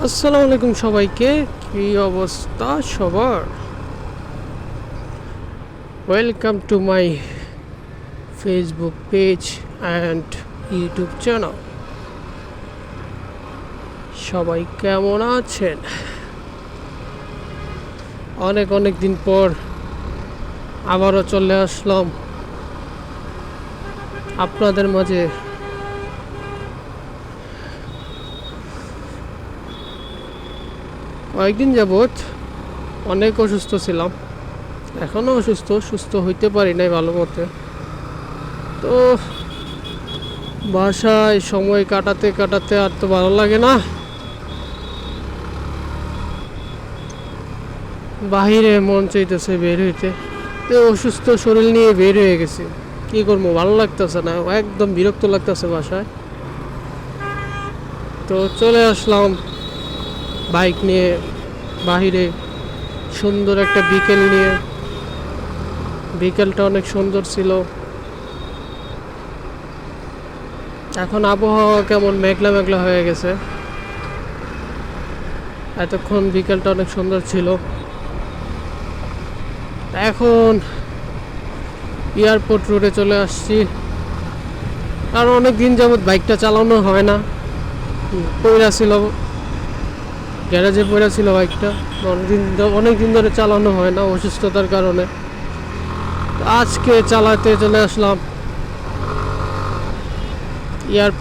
আসসালামু আলাইকুম সবাইকে। কি অবস্থা সবার? Welcome to my Facebook page and YouTube channel. সবাই কেমন আছেন? অনেক অনেক দিন পর আবারও চলে আসলাম আপনাদের মাঝে। কয়েকদিন যাবৎ অনেক অসুস্থ ছিলাম, এখনও সুস্থ হইতে পারি নাই ভালো মতে। তো বাসায় সময় কাটাতে কাটাতে আর তো ভালো লাগে না, বাহিরে মন চাইতেছে বের হইতে। তো অসুস্থ শরীর নিয়ে বের হয়ে গেছি, কি করবো, ভালো লাগতেছে না, একদম বিরক্ত লাগতেছে বাসায়। তো চলে আসলাম বাইক নিয়ে বাহিরে, সুন্দর একটা বিকেল নিয়ে। বিকেলটা অনেক সুন্দর ছিল। এখন আবহাওয়া কেমন মেঘলা মেঘলা হয়ে গেছে। এতক্ষণ বিকেলটা অনেক সুন্দর ছিল। এখন এয়ারপোর্ট রোডে চলে আসছি, কারণ অনেক দিন যাবৎ বাইকটা চালানো হয় না। পয়রা ছিল, গ্যারেজে পয়রা ছিল বাইকটা, অনেক দিন ধরে চালানো হয় না অসুস্থতার কারণে। আজকে চালাতে চলে আসলাম এয়ারপোর্ট।